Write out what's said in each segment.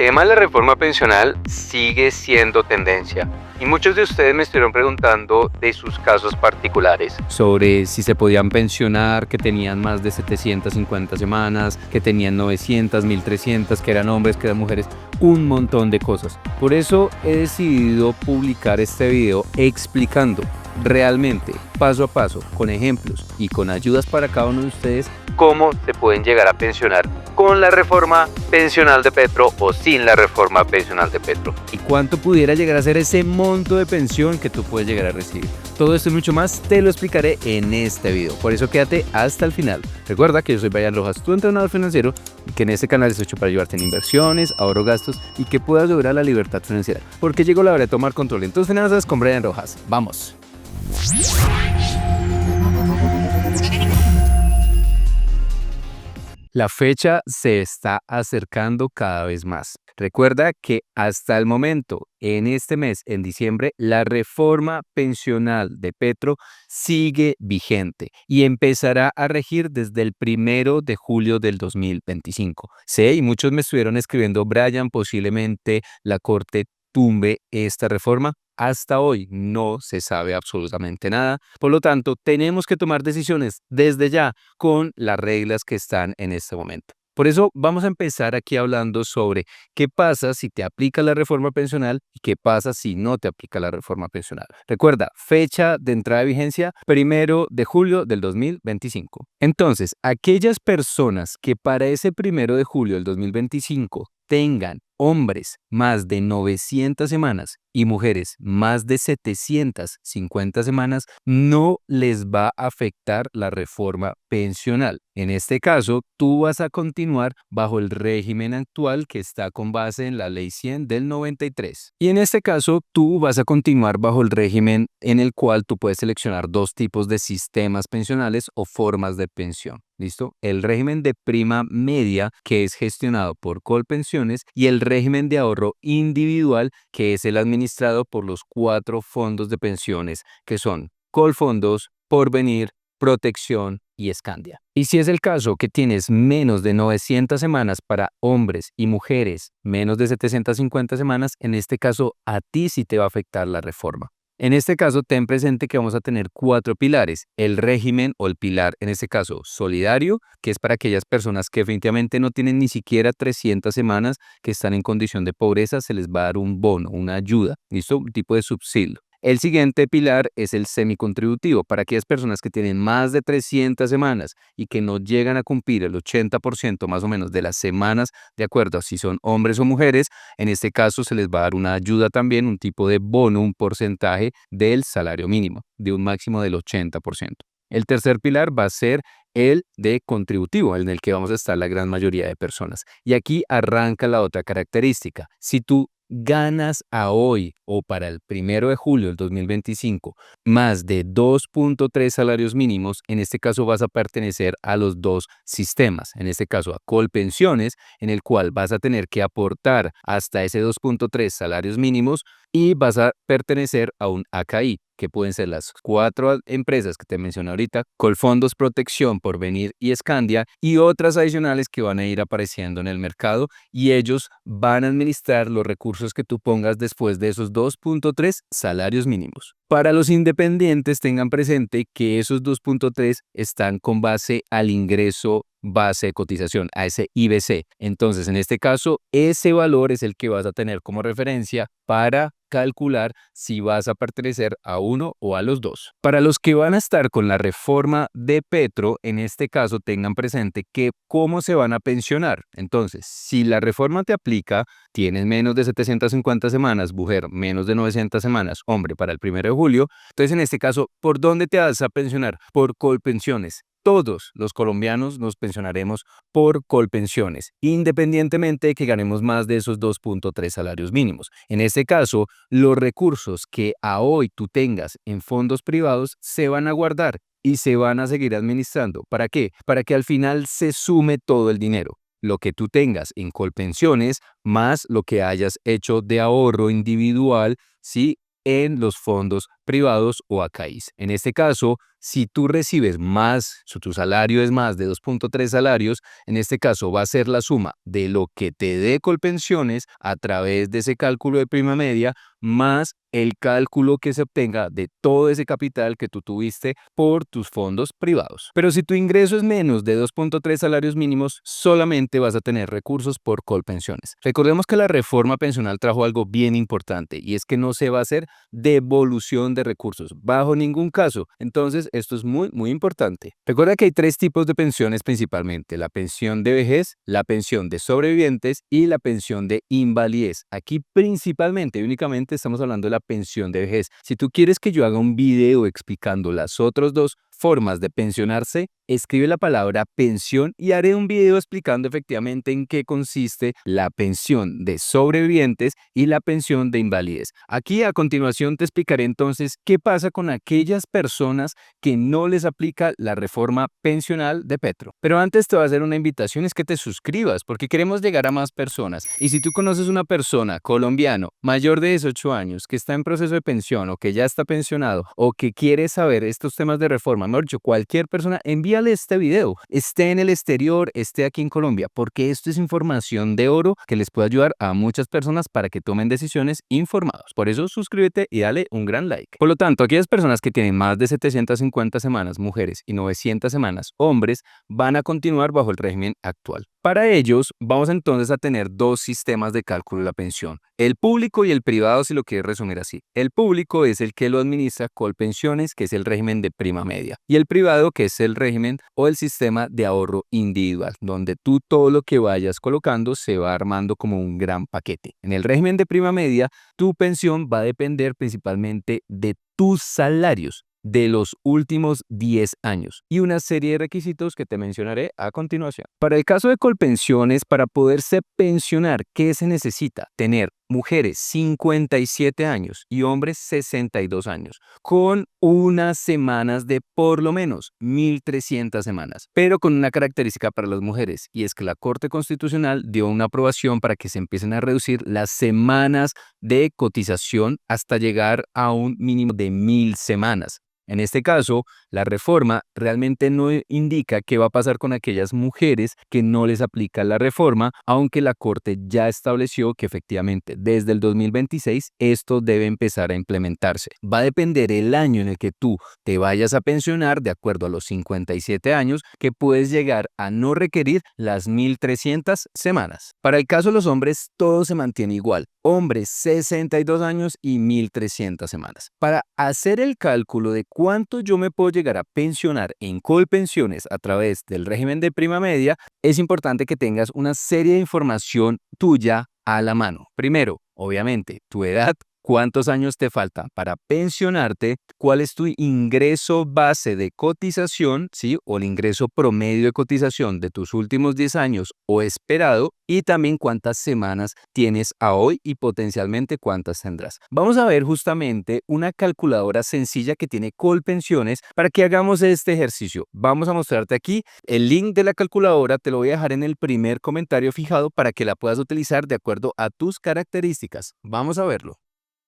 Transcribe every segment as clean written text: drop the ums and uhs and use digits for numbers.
tema de la reforma pensional sigue siendo tendencia y muchos de ustedes me estuvieron preguntando de sus casos particulares. Sobre si se podían pensionar, que tenían más de 750 semanas, que tenían 900, 1300, que eran hombres, que eran mujeres, un montón de cosas. Por eso he decidido publicar este video explicando realmente, paso a paso, con ejemplos y con ayudas para cada uno de ustedes, ¿Cómo se pueden llegar a pensionar con la reforma pensional de Petro o sin la reforma pensional de Petro? y cuánto pudiera llegar a ser ese monto de pensión que tú puedes llegar a recibir. Todo esto y mucho más te lo explicaré en este video, por eso quédate hasta el final. Recuerda que yo soy Brian Rojas, tu entrenador financiero, y que en este canal estoy hecho para ayudarte en inversiones, ahorro, gastos y que puedas lograr la libertad financiera, porque llegó la hora de tomar control en tus finanzas con Brian Rojas. ¡Vamos! La fecha se está acercando cada vez más. Recuerda que hasta el momento, en este mes, en diciembre, la reforma pensional de Petro sigue vigente y empezará a regir desde el 1 de julio del 2025. Sé, y muchos me estuvieron escribiendo, Brian, posiblemente la Corte tumbe esta reforma. Hasta hoy no se sabe absolutamente nada. Por lo tanto, tenemos que tomar decisiones desde ya con las reglas que están en este momento. Por eso vamos a empezar aquí hablando sobre qué pasa si te aplica la reforma pensional y qué pasa si no te aplica la reforma pensional. Recuerda, fecha de entrada de vigencia 1 de julio del 2025. Entonces, aquellas personas que para ese 1 de julio del 2025 tengan hombres más de 900 semanas y mujeres más de 750 semanas, no les va a afectar la reforma pensional. En este caso, tú vas a continuar bajo el régimen actual que está con base en la Ley 100 del 93. Y en este caso, tú vas a continuar bajo el régimen en el cual tú puedes seleccionar dos tipos de sistemas pensionales o formas de pensión. ¿Listo? El régimen de prima media, que es gestionado por Colpensiones, y el régimen de ahorro individual, que es el administrado por los 4 fondos de pensiones, que son Colfondos, Porvenir, Protección y Scandia. Y si es el caso que tienes menos de 900 semanas para hombres y mujeres, menos de 750 semanas, en este caso a ti sí te va a afectar la reforma. En este caso, ten presente que vamos a tener 4 pilares. El régimen o el pilar, en este caso, solidario, que es para aquellas personas que definitivamente no tienen ni siquiera 300 semanas, que están en condición de pobreza, se les va a dar un bono, una ayuda, ¿listo? Un tipo de subsidio. El siguiente pilar es el semicontributivo, para aquellas personas que tienen más de 300 semanas y que no llegan a cumplir el 80% más o menos de las semanas, de acuerdo a si son hombres o mujeres. En este caso se les va a dar una ayuda también, un tipo de bono, un porcentaje del salario mínimo, de un máximo del 80%. El tercer pilar va a ser el de contributivo, en el que vamos a estar la gran mayoría de personas. Y aquí arranca la otra característica. Si tú ganas a hoy o para el 1 de julio del 2025 más de 2.3 salarios mínimos, en este caso vas a pertenecer a los dos sistemas, en este caso a Colpensiones, en el cual vas a tener que aportar hasta ese 2.3 salarios mínimos, y vas a pertenecer a un AKI, que pueden ser las 4 empresas que te mencioné ahorita, Colfondos, Protección, Porvenir y Scandia, y otras adicionales que van a ir apareciendo en el mercado, y ellos van a administrar los recursos que tú pongas después de esos 2.3 salarios mínimos. Para los independientes, tengan presente que esos 2.3 están con base al ingreso base de cotización, a ese IBC. Entonces, en este caso, ese valor es el que vas a tener como referencia para calcular si vas a pertenecer a uno o a los dos. Para los que van a estar con la reforma de Petro, en este caso tengan presente que cómo se van a pensionar. Entonces, si la reforma te aplica, tienes menos de 750 semanas, mujer, menos de 900 semanas, hombre, para el 1 de julio, entonces en este caso, ¿por dónde te vas a pensionar? Por Colpensiones. Todos los colombianos nos pensionaremos por Colpensiones, independientemente de que ganemos más de esos 2.3 salarios mínimos. En este caso, los recursos que a hoy tú tengas en fondos privados se van a guardar y se van a seguir administrando. ¿Para qué? Para que al final se sume todo el dinero. Lo que tú tengas en Colpensiones más lo que hayas hecho de ahorro individual, ¿sí?, en los fondos privados o ACAIS. En este caso, si tú recibes más, si tu salario es más de 2.3 salarios, en este caso va a ser la suma de lo que te dé Colpensiones a través de ese cálculo de prima media más el cálculo que se obtenga de todo ese capital que tú tuviste por tus fondos privados. Pero si tu ingreso es menos de 2.3 salarios mínimos, solamente vas a tener recursos por Colpensiones. Recordemos que la reforma pensional trajo algo bien importante y es que no se va a hacer devolución de recursos, bajo ningún caso. Entonces, esto es muy importante. Recuerda que hay tres tipos de pensiones principalmente: la pensión de vejez, la pensión de sobrevivientes y la pensión de invalidez. Aquí principalmente y únicamente estamos hablando de la pensión de vejez. Si tú quieres que yo haga un video explicando las otras dos formas de pensionarse, escribe la palabra pensión y haré un video explicando efectivamente en qué consiste la pensión de sobrevivientes y la pensión de invalidez. Aquí a continuación te explicaré entonces qué pasa con aquellas personas que no les aplica la reforma pensional de Petro. Pero antes te voy a hacer una invitación, es que te suscribas porque queremos llegar a más personas. Y si tú conoces una persona colombiano mayor de 18 años que está en proceso de pensión o que ya está pensionado o que quiere saber estos temas de reforma, mejor dicho, cualquier persona, envíale este video, esté en el exterior, esté aquí en Colombia, porque esto es información de oro que les puede ayudar a muchas personas para que tomen decisiones informados. Por eso suscríbete y dale un gran like. Por lo tanto, aquellas personas que tienen más de 750 semanas, mujeres, y 900 semanas, hombres, van a continuar bajo el régimen actual. Para ellos, vamos entonces a tener dos sistemas de cálculo de la pensión: el público y el privado, si lo quieres resumir así. El público es el que lo administra Colpensiones, que es el régimen de prima media, y el privado, que es el régimen o el sistema de ahorro individual, donde tú todo lo que vayas colocando se va armando como un gran paquete. En el régimen de prima media, tu pensión va a depender principalmente de tus salarios de los últimos 10 años y una serie de requisitos que te mencionaré a continuación. Para el caso de Colpensiones, para poderse pensionar, ¿qué se necesita? Tener mujeres 57 años y hombres 62 años, con unas semanas de por lo menos 1.300 semanas, pero con una característica para las mujeres, y es que la Corte Constitucional dio una aprobación para que se empiecen a reducir las semanas de cotización hasta llegar a un mínimo de 1.000 semanas. En este caso, la reforma realmente no indica qué va a pasar con aquellas mujeres que no les aplica la reforma, aunque la Corte ya estableció que efectivamente desde el 2026 esto debe empezar a implementarse. Va a depender el año en el que tú te vayas a pensionar, de acuerdo a los 57 años, que puedes llegar a no requerir las 1.300 semanas. Para el caso de los hombres, todo se mantiene igual: hombres 62 años y 1.300 semanas. Para hacer el cálculo de cuánto yo me puedo llegar a pensionar en Colpensiones a través del régimen de prima media, es importante que tengas una serie de información tuya a la mano. Primero, obviamente, tu edad, cuántos años te faltan para pensionarte, cuál es tu ingreso base de cotización, ¿sí? O el ingreso promedio de cotización de tus últimos 10 años o esperado, y también cuántas semanas tienes a hoy y potencialmente cuántas tendrás. Vamos a ver justamente una calculadora sencilla que tiene Colpensiones para que hagamos este ejercicio. Vamos a mostrarte aquí el link de la calculadora, te lo voy a dejar en el primer comentario fijado para que la puedas utilizar de acuerdo a tus características. Vamos a verlo.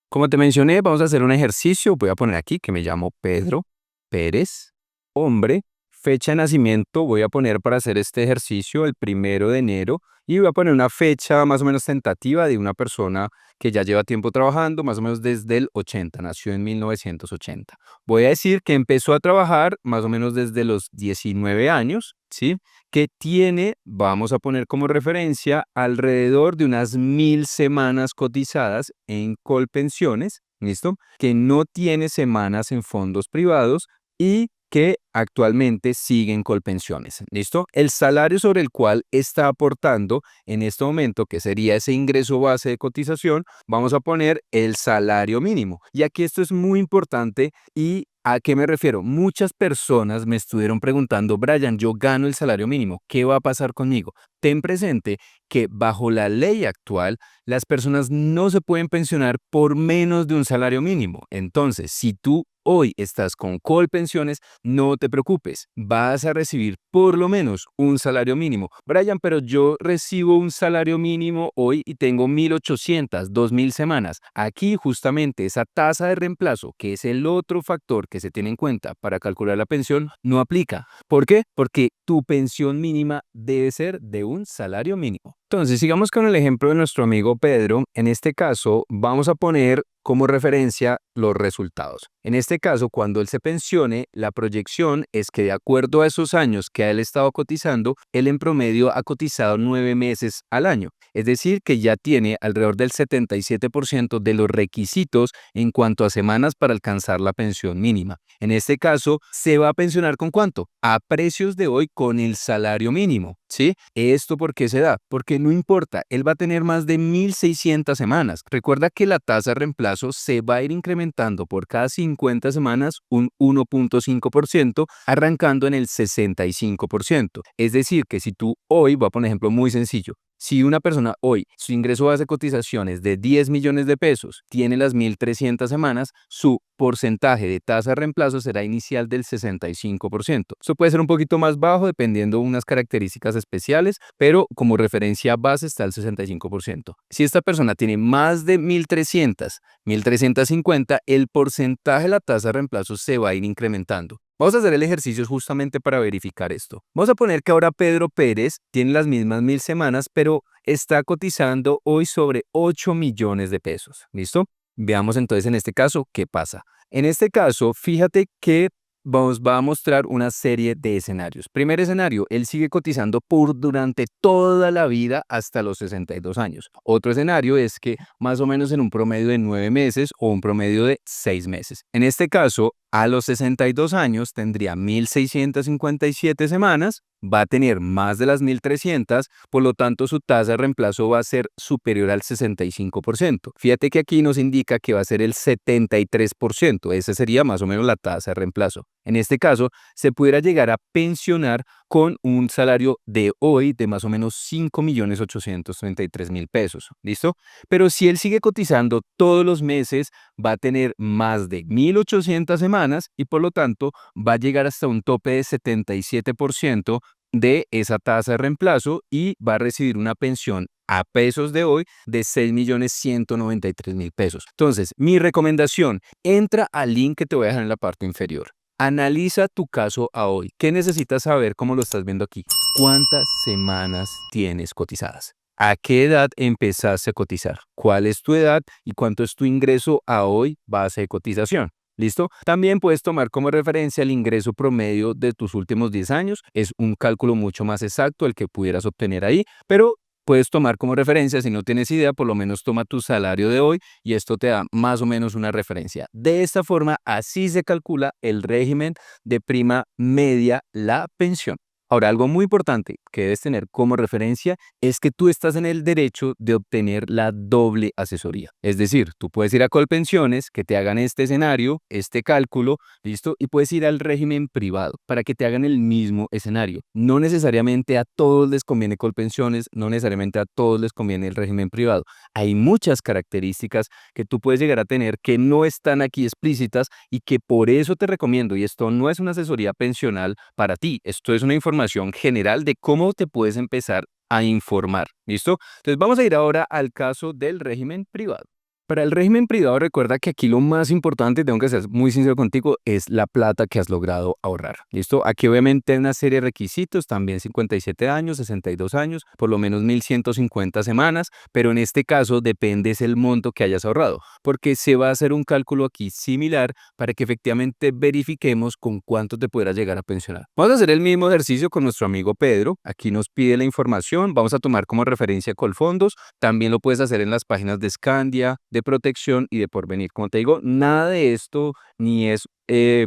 Como te mencioné, vamos a hacer un ejercicio. Voy a poner aquí que me llamo Pedro Pérez, hombre, fecha de nacimiento. Voy a poner para hacer este ejercicio el 1 de enero y voy a poner una fecha más o menos tentativa de una persona que ya lleva tiempo trabajando, más o menos desde el 80, nació en 1980. Voy a decir que empezó a trabajar más o menos desde los 19 años, ¿sí? Que tiene, vamos a poner como referencia, alrededor de unas 1.000 semanas cotizadas en Colpensiones, ¿listo? Que no tiene semanas en fondos privados y que actualmente siguen Colpensiones, ¿listo? El salario sobre el cual está aportando en este momento, que sería ese ingreso base de cotización, vamos a poner el salario mínimo. Y aquí esto es muy importante. ¿Y a qué me refiero? Muchas personas me estuvieron preguntando: Brian, yo gano el salario mínimo, ¿qué va a pasar conmigo? Ten presente que bajo la ley actual, las personas no se pueden pensionar por menos de un salario mínimo. Entonces, si tú hoy estás con Colpensiones, no te preocupes, vas a recibir por lo menos un salario mínimo. Brian, pero yo recibo un salario mínimo hoy y tengo 1.800, 2.000 semanas. Aquí justamente esa tasa de reemplazo, que es el otro factor que se tiene en cuenta para calcular la pensión, no aplica. ¿Por qué? Porque tu pensión mínima debe ser de un salario mínimo. Entonces, sigamos con el ejemplo de nuestro amigo Pedro. En este caso, vamos a poner como referencia los resultados. En este caso, cuando él se pensione, la proyección es que de acuerdo a esos años que él estado cotizando, él en promedio ha cotizado 9 meses al año. Es decir, que ya tiene alrededor del 77% de los requisitos en cuanto a semanas para alcanzar la pensión mínima. En este caso, ¿se va a pensionar con cuánto? A precios de hoy con el salario mínimo, ¿sí? ¿Esto por qué se da? Porque no importa, él va a tener más de 1.600 semanas. Recuerda que la tasa de reemplazo se va a ir incrementando por cada 50 semanas un 1.5%, arrancando en el 65%. Es decir, que si tú hoy, voy a poner un ejemplo muy sencillo, si una persona hoy, su ingreso base de cotizaciones de 10 millones de pesos, tiene las 1.300 semanas, su porcentaje de tasa de reemplazo será inicial del 65%. Eso puede ser un poquito más bajo dependiendo de unas características especiales, pero como referencia base está el 65%. Si esta persona tiene más de 1.300, 1.350, el porcentaje de la tasa de reemplazo se va a ir incrementando. Vamos a hacer el ejercicio justamente para verificar esto. Vamos a poner que ahora Pedro Pérez tiene las mismas 1.000 semanas, pero está cotizando hoy sobre 8 millones de pesos. ¿Listo? Veamos entonces en este caso qué pasa. En este caso, fíjate que va a mostrar una serie de escenarios. Primer escenario, él sigue cotizando durante toda la vida hasta los 62 años. Otro escenario es que más o menos en un promedio de 9 meses o un promedio de 6 meses. En este caso, a los 62 años tendría 1.657 semanas, va a tener más de las 1.300, por lo tanto su tasa de reemplazo va a ser superior al 65%. Fíjate que aquí nos indica que va a ser el 73%, esa sería más o menos la tasa de reemplazo. En este caso, se pudiera llegar a pensionar con un salario de hoy de más o menos 5.833.000 pesos, ¿listo? Pero si él sigue cotizando todos los meses, va a tener más de 1.800 semanas y por lo tanto va a llegar hasta un tope de 77% de esa tasa de reemplazo y va a recibir una pensión a pesos de hoy de 6.193.000 pesos. Entonces, mi recomendación, entra al link que te voy a dejar en la parte inferior. Analiza tu caso a hoy. ¿Qué necesitas saber? Como lo estás viendo aquí. ¿Cuántas semanas tienes cotizadas? ¿A qué edad empezaste a cotizar? ¿Cuál es tu edad y cuánto es tu ingreso a hoy base de cotización? ¿Listo? También puedes tomar como referencia el ingreso promedio de tus últimos 10 años. Es un cálculo mucho más exacto el que pudieras obtener ahí, pero puedes tomar como referencia, si no tienes idea, por lo menos toma tu salario de hoy y esto te da más o menos una referencia. De esta forma, así se calcula el régimen de prima media, la pensión. Ahora, algo muy importante que debes tener como referencia es que tú estás en el derecho de obtener la doble asesoría. Es decir, tú puedes ir a Colpensiones, que te hagan este escenario, este cálculo, ¿listo? Y puedes ir al régimen privado para que te hagan el mismo escenario. No necesariamente a todos les conviene Colpensiones, no necesariamente a todos les conviene el régimen privado. Hay muchas características que tú puedes llegar a tener que no están aquí explícitas y que por eso te recomiendo, y esto no es una asesoría pensional para ti, esto es una información general de cómo te puedes empezar a informar. ¿Listo? Entonces vamos a ir ahora al caso del régimen privado. Para el régimen privado, recuerda que aquí lo más importante, tengo que ser muy sincero contigo, es la plata que has logrado ahorrar. ¿Listo? Aquí obviamente hay una serie de requisitos, también 57 años, 62 años, por lo menos 1.150 semanas, pero en este caso depende es el monto que hayas ahorrado, porque se va a hacer un cálculo aquí similar para que efectivamente verifiquemos con cuánto te podrás llegar a pensionar. Vamos a hacer el mismo ejercicio con nuestro amigo Pedro. Aquí nos pide la información, vamos a tomar como referencia Colfondos, también lo puedes hacer en las páginas de Scandia, de Protección y de Porvenir. Como te digo, nada de esto ni es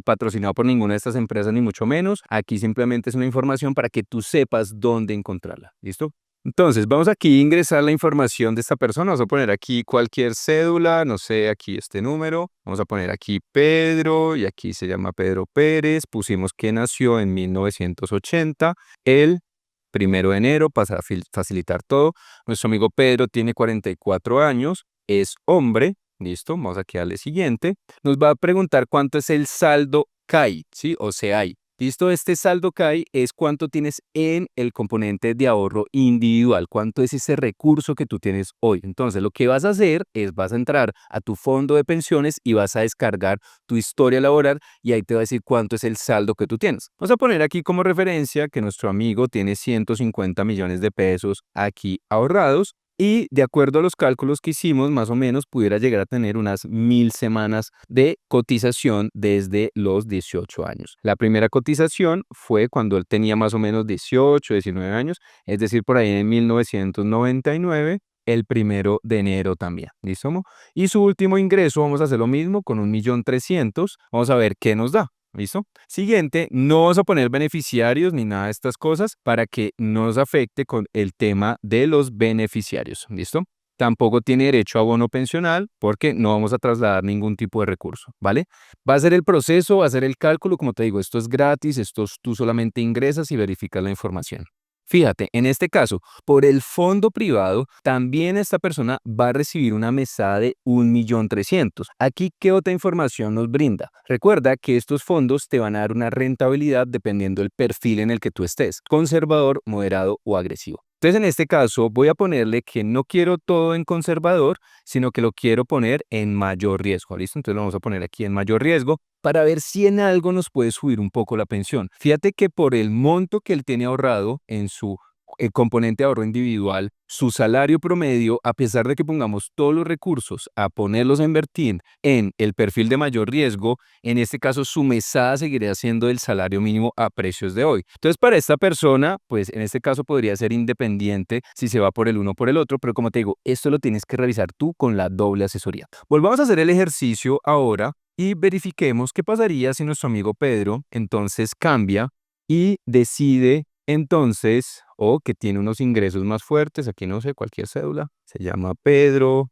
patrocinado por ninguna de estas empresas, ni mucho menos. Aquí simplemente es una información para que tú sepas dónde encontrarla. ¿Listo? Entonces, vamos aquí a ingresar la información de esta persona. Vamos a poner aquí cualquier cédula, no sé, aquí este número. Vamos a poner aquí Pedro y aquí se llama Pedro Pérez. Pusimos que nació en 1980. Él 1 de enero, para facilitar todo. Nuestro amigo Pedro tiene 44 años, es hombre. Listo, vamos aquí a darle siguiente. Nos va a preguntar cuánto es el saldo CAI, ¿sí? O CAI. Listo, este saldo CAI es cuánto tienes en el componente de ahorro individual, cuánto es ese recurso que tú tienes hoy. Entonces, lo que vas a hacer es vas a entrar a tu fondo de pensiones y vas a descargar tu historia laboral y ahí te va a decir cuánto es el saldo que tú tienes. Vamos a poner aquí como referencia que nuestro amigo tiene 150 millones de pesos aquí ahorrados. Y de acuerdo a los cálculos que hicimos, más o menos pudiera llegar a tener unas 1000 semanas de cotización desde los 18 años. La primera cotización fue cuando él tenía más o menos 18, 19 años, es decir, por ahí en 1999, el 1 de enero también. ¿Listo? Y su último ingreso, vamos a hacer lo mismo con 1.300.000. Vamos a ver qué nos da. ¿Listo? Siguiente, no vamos a poner beneficiarios ni nada de estas cosas para que no nos afecte con el tema de los beneficiarios. ¿Listo? Tampoco tiene derecho a bono pensional porque no vamos a trasladar ningún tipo de recurso, ¿vale? Va a ser el proceso, va a ser el cálculo, como te digo, esto es gratis, tú solamente ingresas y verificas la información. Fíjate, en este caso, por el fondo privado, también esta persona va a recibir una mesada de 1.300.000. Aquí, ¿qué otra información nos brinda? Recuerda que estos fondos te van a dar una rentabilidad dependiendo del perfil en el que tú estés, conservador, moderado o agresivo. Entonces, en este caso, voy a ponerle que no quiero todo en conservador, sino que lo quiero poner en mayor riesgo. ¿Listo? Entonces, lo vamos a poner aquí en mayor riesgo para ver si en algo nos puede subir un poco la pensión. Fíjate que por el monto que él tiene ahorrado en su componente de ahorro individual, su salario promedio, a pesar de que pongamos todos los recursos a ponerlos a invertir en el perfil de mayor riesgo, en este caso su mesada seguiría siendo el salario mínimo a precios de hoy. Entonces, para esta persona, pues en este caso podría ser independiente si se va por el uno o por el otro, pero como te digo, esto lo tienes que revisar tú con la doble asesoría. Volvamos a hacer el ejercicio ahora y verifiquemos qué pasaría si nuestro amigo Pedro entonces cambia y decide entonces, o que tiene unos ingresos más fuertes, aquí no sé, cualquier cédula, se llama Pedro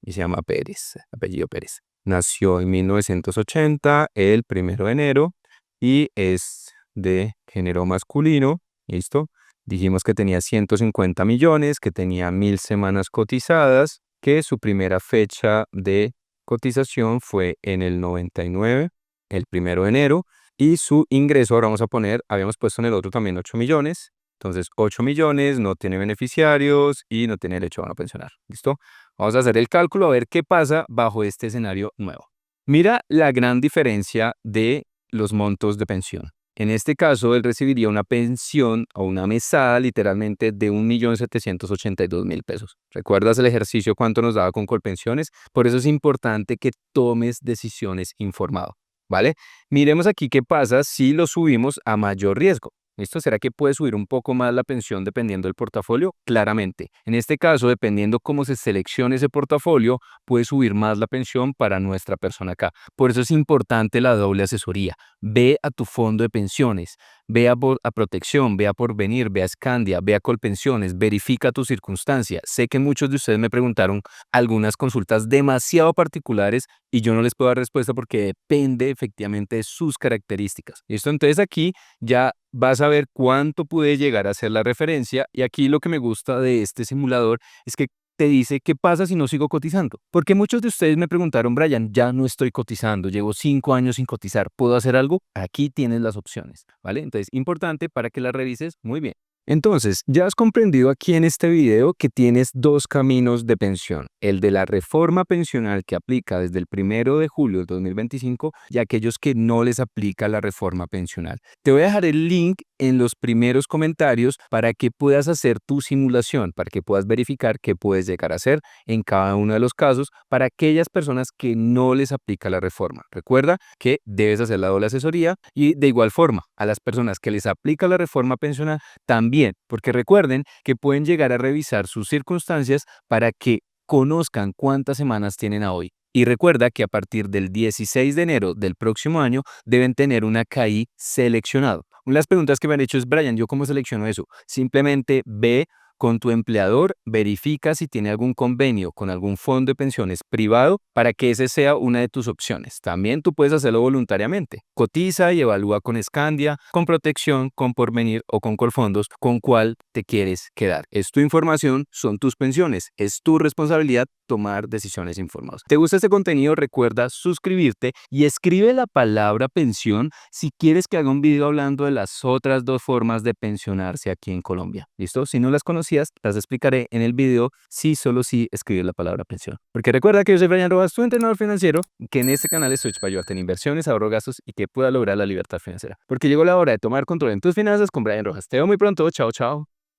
y se llama Pérez, apellido Pérez. Nació en 1980, el 1 de enero, y es de género masculino, ¿listo? Dijimos que tenía 150 millones, que tenía 1000 semanas cotizadas, que su primera fecha de cotización fue en el 99, el 1 de enero, y su ingreso, ahora vamos a poner, habíamos puesto en el otro también 8 millones, entonces 8 millones, no tiene beneficiarios y no tiene derecho a bono pensional, ¿listo? Vamos a hacer el cálculo a ver qué pasa bajo este escenario nuevo. Mira la gran diferencia de los montos de pensión. En este caso, él recibiría una pensión o una mesada literalmente de 1.782.000 pesos. ¿Recuerdas el ejercicio cuánto nos daba con Colpensiones? Por eso es importante que tomes decisiones informado, ¿vale? Miremos aquí qué pasa si lo subimos a mayor riesgo. ¿Listo? ¿Será que puede subir un poco más la pensión dependiendo del portafolio? Claramente. En este caso, dependiendo cómo se seleccione ese portafolio, puede subir más la pensión para nuestra persona acá. Por eso es importante la doble asesoría. Ve a tu fondo de pensiones, ve a Protección, ve a Porvenir, ve a Scandia, ve a Colpensiones, verifica tu circunstancia. Sé que muchos de ustedes me preguntaron algunas consultas demasiado particulares y yo no les puedo dar respuesta porque depende efectivamente de sus características. ¿Listo? Entonces aquí ya vas a ver cuánto puede llegar a ser la referencia y aquí lo que me gusta de este simulador es que te dice qué pasa si no sigo cotizando. Porque muchos de ustedes me preguntaron, Brian, ya no estoy cotizando, llevo 5 años sin cotizar, ¿puedo hacer algo? Aquí tienes las opciones, ¿vale? Entonces, importante para que las revises muy bien. Entonces, ya has comprendido aquí en este video que tienes dos caminos de pensión, el de la reforma pensional que aplica desde el 1 de julio de 2025 y aquellos que no les aplica la reforma pensional. Te voy a dejar el link en los primeros comentarios para que puedas hacer tu simulación, para que puedas verificar qué puedes llegar a hacer en cada uno de los casos para aquellas personas que no les aplica la reforma. Recuerda que debes hacer la doble asesoría y de igual forma a las personas que les aplica la reforma pensional también, porque recuerden que pueden llegar a revisar sus circunstancias para que conozcan cuántas semanas tienen a hoy. Y recuerda que a partir del 16 de enero del próximo año deben tener una CAI seleccionado. Una de las preguntas que me han hecho es, Brian, ¿yo cómo selecciono eso? Simplemente ve con tu empleador, verifica si tiene algún convenio con algún fondo de pensiones privado para que ese sea una de tus opciones. También tú puedes hacerlo voluntariamente. Cotiza y evalúa con Scandia, con Protección, con Porvenir o con Colfondos, con cuál te quieres quedar. Es tu información, son tus pensiones, es tu responsabilidad tomar decisiones informadas. ¿Te gusta este contenido? Recuerda suscribirte y escribe la palabra pensión si quieres que haga un video hablando de las otras dos formas de pensionarse aquí en Colombia. ¿Listo? Si no las conocías, las explicaré en el video si solo si escribes la palabra pensión. Porque recuerda que yo soy Brian Rojas, tu entrenador financiero, que en este canal estoy para ayudarte en inversiones, ahorro, gastos y que pueda lograr la libertad financiera. Porque llegó la hora de tomar control en tus finanzas con Brian Rojas. Te veo muy pronto. Chao, chao.